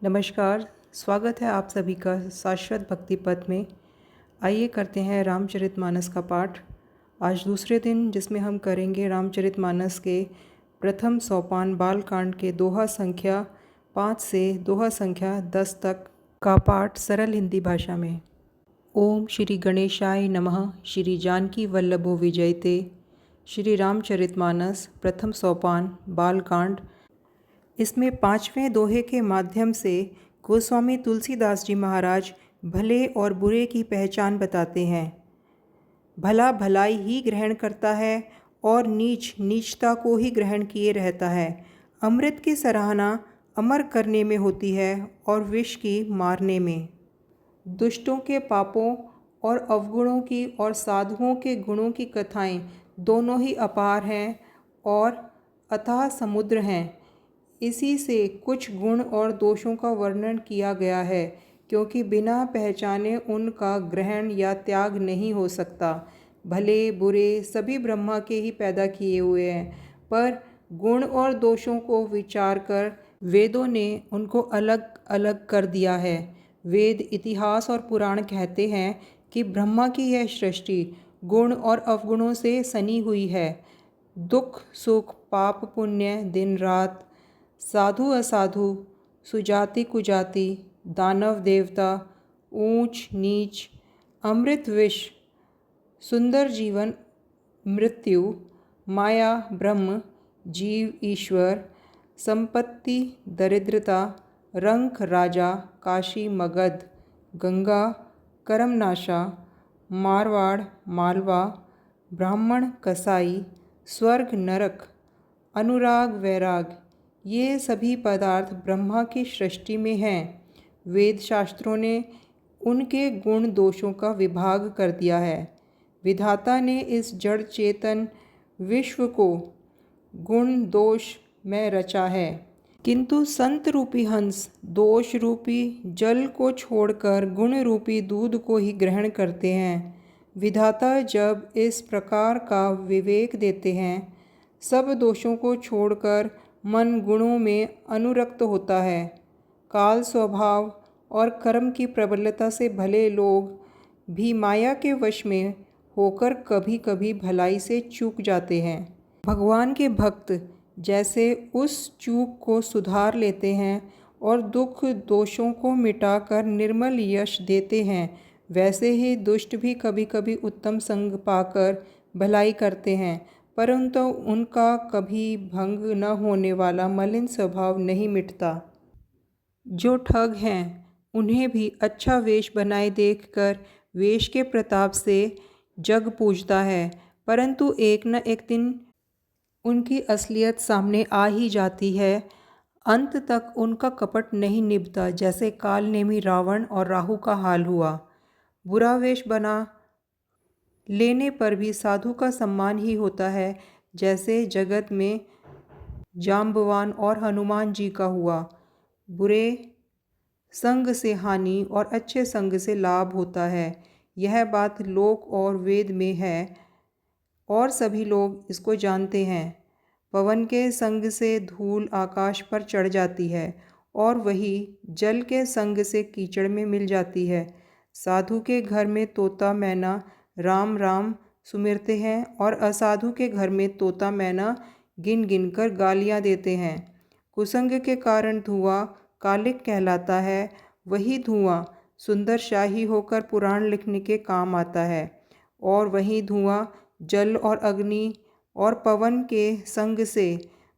नमस्कार, स्वागत है आप सभी का शाश्वत भक्ति पथ में। आइए करते हैं रामचरितमानस का पाठ। आज दूसरे दिन जिसमें हम करेंगे रामचरितमानस के प्रथम सोपान बालकांड के दोहा संख्या 5 से दोहा संख्या 10 तक का पाठ सरल हिंदी भाषा में। ओम श्री गणेशाय नमः। श्री जानकी वल्लभो विजयते। श्री रामचरितमानस प्रथम सोपान बालकांड। इसमें 5वें दोहे के माध्यम से गोस्वामी तुलसीदास जी महाराज भले और बुरे की पहचान बताते हैं। भला भलाई ही ग्रहण करता है और नीच नीचता को ही ग्रहण किए रहता है। अमृत की सराहना अमर करने में होती है और विष की मारने में। दुष्टों के पापों और अवगुणों की और साधुओं के गुणों की कथाएं दोनों ही अपार हैं और अथाह समुद्र हैं। इसी से कुछ गुण और दोषों का वर्णन किया गया है, क्योंकि बिना पहचाने उनका ग्रहण या त्याग नहीं हो सकता। भले बुरे सभी ब्रह्मा के ही पैदा किए हुए हैं, पर गुण और दोषों को विचार कर वेदों ने उनको अलग अलग कर दिया है। वेद, इतिहास और पुराण कहते हैं कि ब्रह्मा की यह सृष्टि गुण और अवगुणों से सनी हुई है। दुख सुख, पाप पुण्य, दिन रात, साधु असाधु, सुजाति कुजाति, दानव देवता, ऊंच नीच, अमृत विष, सुंदर जीवन मृत्यु, माया ब्रह्म, जीव ईश्वर, संपत्ति दरिद्रता, रंक राजा, काशी मगध, गंगा करमनाशा, मारवाड़ मालवा, ब्राह्मण कसाई, स्वर्ग नरक, अनुराग वैराग, ये सभी पदार्थ ब्रह्मा की सृष्टि में हैं। वेद शास्त्रों ने उनके गुण दोषों का विभाग कर दिया है। विधाता ने इस जड़ चेतन विश्व को गुण दोष में रचा है, किंतु संत रूपी हंस दोष रूपी जल को छोड़कर गुण रूपी दूध को ही ग्रहण करते हैं। विधाता जब इस प्रकार का विवेक देते हैं, सब दोषों को छोड़कर मन गुणों में अनुरक्त होता है। काल स्वभाव और कर्म की प्रबलता से भले लोग भी माया के वश में होकर कभी कभी भलाई से चूक जाते हैं। भगवान के भक्त जैसे उस चूक को सुधार लेते हैं और दुख दोषों को मिटाकर निर्मल यश देते हैं, वैसे ही दुष्ट भी कभी कभी उत्तम संग पाकर भलाई करते हैं, परंतु उनका कभी भंग न होने वाला मलिन स्वभाव नहीं मिटता। जो ठग हैं उन्हें भी अच्छा वेश बनाए देखकर वेश के प्रताप से जग पूजता है, परंतु एक न एक दिन उनकी असलियत सामने आ ही जाती है। अंत तक उनका कपट नहीं निभता, जैसे काल नेमी रावण और राहु का हाल हुआ। बुरा वेश बना लेने पर भी साधु का सम्मान ही होता है, जैसे जगत में जाम्बवान और हनुमान जी का हुआ। बुरे संग से हानि और अच्छे संग से लाभ होता है। यह बात लोक और वेद में है और सभी लोग इसको जानते हैं। पवन के संग से धूल आकाश पर चढ़ जाती है और वही जल के संग से कीचड़ में मिल जाती है। साधु के घर में तोता मैना राम राम सुमिरते हैं और असाधु के घर में तोता मैना गिन गिन कर गालियाँ देते हैं। कुसंग के कारण धुआं कालिक कहलाता है। वही धुआं सुंदर शाही होकर पुराण लिखने के काम आता है और वही धुआं जल और अग्नि और पवन के संग से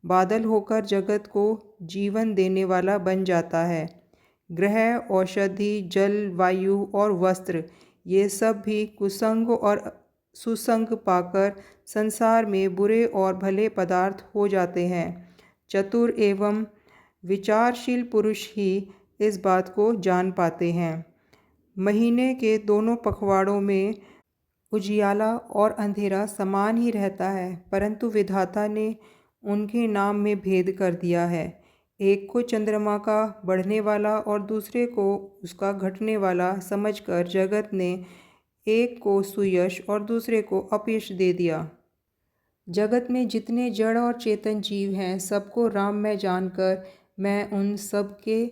बादल होकर जगत को जीवन देने वाला बन जाता है। ग्रह, औषधि, जल, वायु और वस्त्र, ये सब भी कुसंग और सुसंग पाकर संसार में बुरे और भले पदार्थ हो जाते हैं। चतुर एवं विचारशील पुरुष ही इस बात को जान पाते हैं। महीने के दोनों पखवाड़ों में उजियाला और अंधेरा समान ही रहता है, परंतु विधाता ने उनके नाम में भेद कर दिया है। एक को चंद्रमा का बढ़ने वाला और दूसरे को उसका घटने वाला समझकर जगत ने एक को सुयश और दूसरे को अपयश दे दिया। जगत में जितने जड़ और चेतन जीव हैं, सबको राम में जानकर मैं उन सब के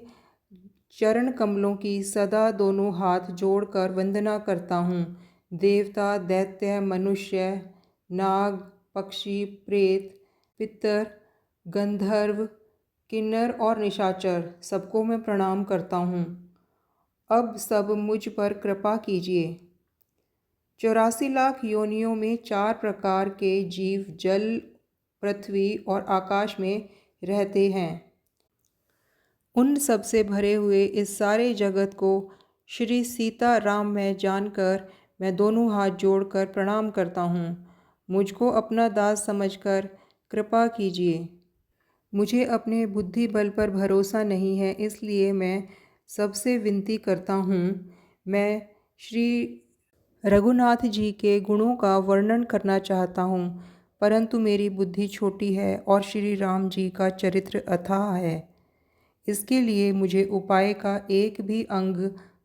चरण कमलों की सदा दोनों हाथ जोड़कर वंदना करता हूँ। देवता, दैत्य, मनुष्य, नाग, पक्षी, प्रेत, पितर, गंधर्व, किन्नर और निशाचर सबको मैं प्रणाम करता हूँ। अब सब मुझ पर कृपा कीजिए। 84 लाख योनियों में 4 प्रकार के जीव जल, पृथ्वी और आकाश में रहते हैं। उन सब से भरे हुए इस सारे जगत को श्री सीता राम में जानकर मैं दोनों हाथ जोड़कर प्रणाम करता हूँ। मुझको अपना दास समझकर कृपा कीजिए। मुझे अपने बुद्धि बल पर भरोसा नहीं है, इसलिए मैं सबसे विनती करता हूँ। मैं श्री रघुनाथ जी के गुणों का वर्णन करना चाहता हूँ, परंतु मेरी बुद्धि छोटी है और श्री राम जी का चरित्र अथाह है। इसके लिए मुझे उपाय का एक भी अंग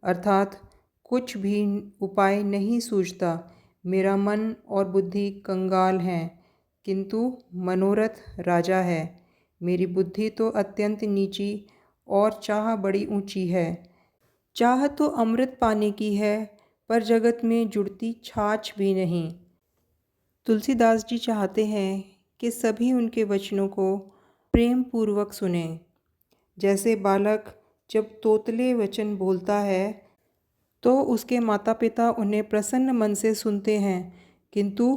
अर्थात कुछ भी उपाय नहीं सूझता। मेरा मन और बुद्धि कंगाल हैं, किंतु मनोरथ राजा है। मेरी बुद्धि तो अत्यंत नीची और चाह बड़ी ऊंची है। चाह तो अमृत पाने की है, पर जगत में जुड़ती छाछ भी नहीं। तुलसीदास जी चाहते हैं कि सभी उनके वचनों को प्रेम पूर्वक सुने। जैसे बालक जब तोतले वचन बोलता है तो उसके माता पिता उन्हें प्रसन्न मन से सुनते हैं, किंतु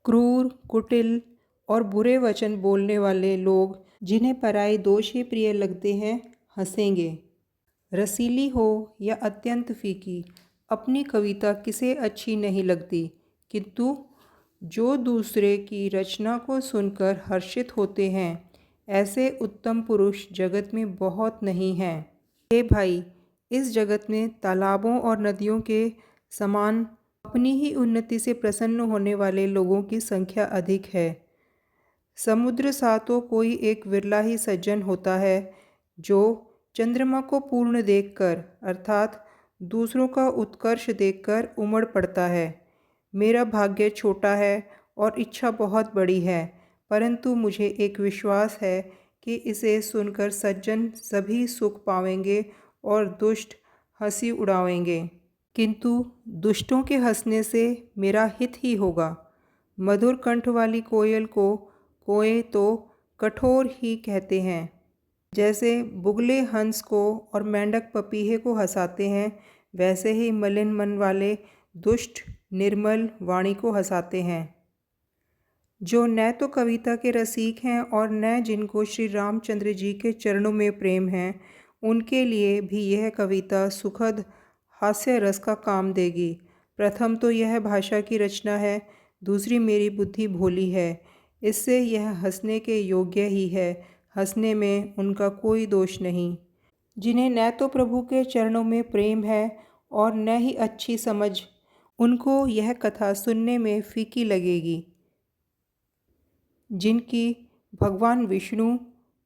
क्रूर, कुटिल और बुरे वचन बोलने वाले लोग जिन्हें पराई दोष ही प्रिय लगते हैं, हंसेंगे। रसीली हो या अत्यंत फीकी, अपनी कविता किसे अच्छी नहीं लगती, किंतु जो दूसरे की रचना को सुनकर हर्षित होते हैं, ऐसे उत्तम पुरुष जगत में बहुत नहीं हैं। हे भाई, इस जगत में तालाबों और नदियों के समान अपनी ही उन्नति से प्रसन्न होने वाले लोगों की संख्या अधिक है। समुद्र सा तो कोई एक विरला ही सज्जन होता है जो चंद्रमा को पूर्ण देखकर अर्थात दूसरों का उत्कर्ष देखकर उमड़ पड़ता है। मेरा भाग्य छोटा है और इच्छा बहुत बड़ी है, परंतु मुझे एक विश्वास है कि इसे सुनकर सज्जन सभी सुख पावेंगे और दुष्ट हंसी उड़ावेंगे, किंतु दुष्टों के हंसने से मेरा हित ही होगा। मधुर कंठ वाली कोयल को कोए तो कठोर ही कहते हैं। जैसे बुगले हंस को और मेंढक पपीहे को हंसाते हैं, वैसे ही मलिन मन वाले दुष्ट निर्मल वाणी को हंसाते हैं। जो न तो कविता के रसिक हैं और न जिनको श्री रामचंद्र जी के चरणों में प्रेम है, उनके लिए भी यह कविता सुखद हास्य रस का काम देगी। प्रथम तो यह भाषा की रचना है, दूसरी मेरी बुद्धि भोली है, इससे यह हंसने के योग्य ही है। हंसने में उनका कोई दोष नहीं जिन्हें न तो प्रभु के चरणों में प्रेम है और न ही अच्छी समझ, उनको यह कथा सुनने में फीकी लगेगी। जिनकी भगवान विष्णु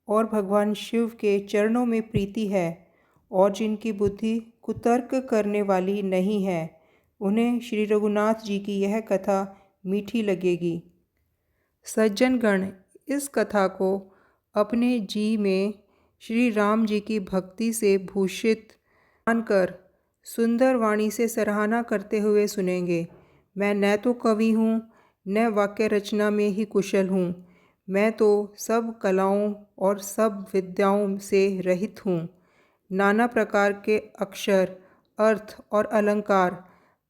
और भगवान शिव के चरणों में प्रीति है और जिनकी बुद्धि कुतर्क करने वाली नहीं है, उन्हें श्री रघुनाथ जी की यह कथा मीठी लगेगी। सज्जनगण, इस कथा को अपने जी में श्री राम जी की भक्ति से भूषित मानकर सुंदर वाणी से सराहना करते हुए सुनेंगे। मैं न तो कवि हूँ, न वाक्य रचना में ही कुशल हूँ। मैं तो सब कलाओं और सब विद्याओं से रहित हूँ। नाना प्रकार के अक्षर, अर्थ और अलंकार,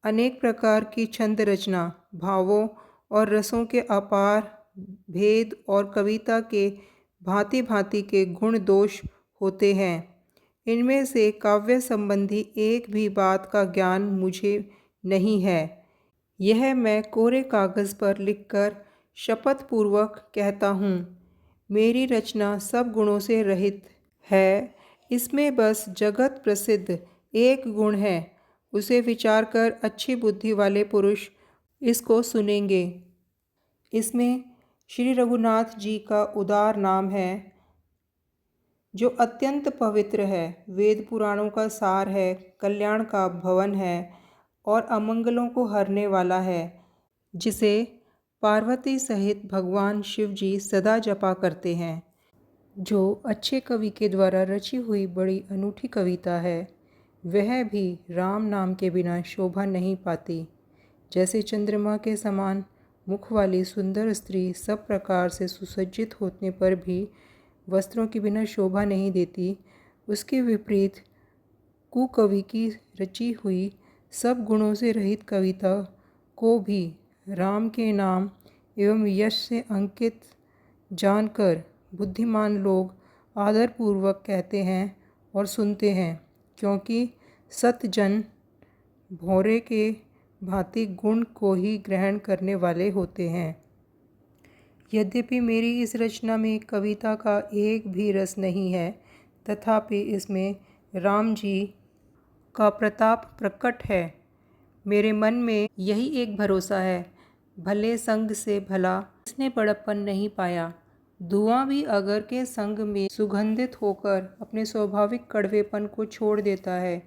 अनेक प्रकार की छंद रचना, भावों और रसों के अपार भेद और कविता के भांति भांति के गुण दोष होते हैं। इनमें से काव्य संबंधी एक भी बात का ज्ञान मुझे नहीं है। यह मैं कोरे कागज़ पर लिखकर शपथ पूर्वक कहता हूँ। मेरी रचना सब गुणों से रहित है। इसमें बस जगत प्रसिद्ध एक गुण है, उसे विचार कर अच्छी बुद्धि वाले पुरुष इसको सुनेंगे। इसमें श्री रघुनाथ जी का उदार नाम है, जो अत्यंत पवित्र है, वेद पुराणों का सार है, कल्याण का भवन है और अमंगलों को हरने वाला है, जिसे पार्वती सहित भगवान शिव जी सदा जपा करते हैं। जो अच्छे कवि के द्वारा रची हुई बड़ी अनूठी कविता है, वह भी राम नाम के बिना शोभा नहीं पाती। जैसे चंद्रमा के समान मुख वाली सुंदर स्त्री सब प्रकार से सुसज्जित होने पर भी वस्त्रों के बिना शोभा नहीं देती, उसके विपरीत कुकवि की रची हुई सब गुणों से रहित कविता को भी राम के नाम एवं यश से अंकित जानकर बुद्धिमान लोग आदरपूर्वक कहते हैं और सुनते हैं, क्योंकि सतजन भौरे के भांति गुण को ही ग्रहण करने वाले होते हैं। यद्यपि मेरी इस रचना में कविता का एक भी रस नहीं है, तथापि इसमें राम जी का प्रताप प्रकट है। मेरे मन में यही एक भरोसा है, भले संग से भला इसने बड़प्पन नहीं पाया। धुआं भी अगर के संग में सुगंधित होकर अपने स्वाभाविक कड़वेपन को छोड़ देता है।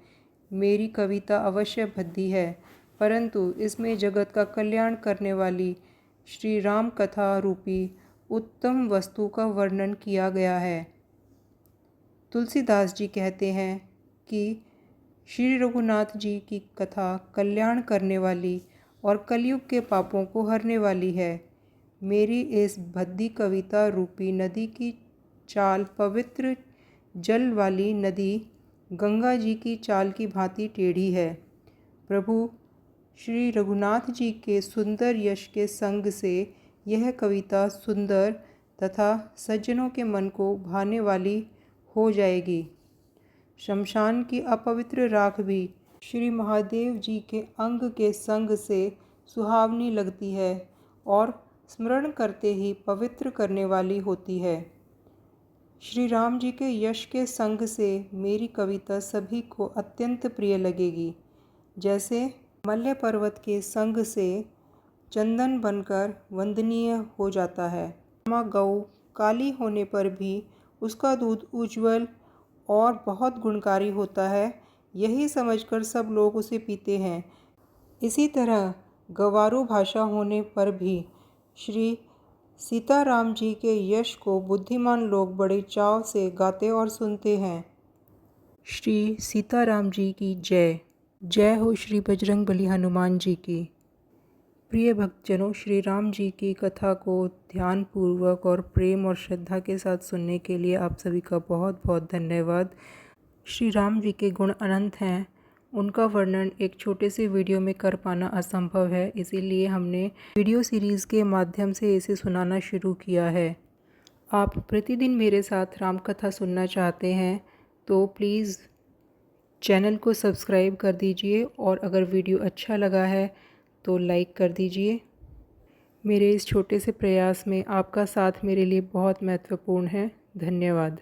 मेरी कविता अवश्य भद्दी है, परंतु इसमें जगत का कल्याण करने वाली श्री राम कथा रूपी उत्तम वस्तु का वर्णन किया गया है। तुलसीदास जी कहते हैं कि श्री रघुनाथ जी की कथा कल्याण करने वाली और कलयुग के पापों को हरने वाली है। मेरी इस भद्दी कविता रूपी नदी की चाल पवित्र जल वाली नदी गंगा जी की चाल की भांति टेढ़ी है। प्रभु श्री रघुनाथ जी के सुंदर यश के संग से यह कविता सुंदर तथा सज्जनों के मन को भाने वाली हो जाएगी। शमशान की अपवित्र राख भी श्री महादेव जी के अंग के संग से सुहावनी लगती है और स्मरण करते ही पवित्र करने वाली होती है। श्री राम जी के यश के संग से मेरी कविता सभी को अत्यंत प्रिय लगेगी। जैसे मल्य पर्वत के संग से चंदन बनकर वंदनीय हो जाता है। माँ गौ काली होने पर भी उसका दूध उज्जवल और बहुत गुणकारी होता है, यही समझकर सब लोग उसे पीते हैं। इसी तरह गवारू भाषा होने पर भी श्री सीताराम जी के यश को बुद्धिमान लोग बड़े चाव से गाते और सुनते हैं। श्री सीताराम जी की जय। जय हो श्री बजरंगबली हनुमान जी की। प्रिय भक्तजनों, श्री राम जी की कथा को ध्यानपूर्वक और प्रेम और श्रद्धा के साथ सुनने के लिए आप सभी का बहुत बहुत धन्यवाद। श्री राम जी के गुण अनंत हैं, उनका वर्णन एक छोटे से वीडियो में कर पाना असंभव है, इसीलिए हमने वीडियो सीरीज़ के माध्यम से इसे सुनाना शुरू किया है। आप प्रतिदिन मेरे साथ राम कथा सुनना चाहते हैं तो प्लीज़ चैनल को सब्सक्राइब कर दीजिए और अगर वीडियो अच्छा लगा है तो लाइक कर दीजिए। मेरे इस छोटे से प्रयास में आपका साथ मेरे लिए बहुत महत्वपूर्ण है। धन्यवाद।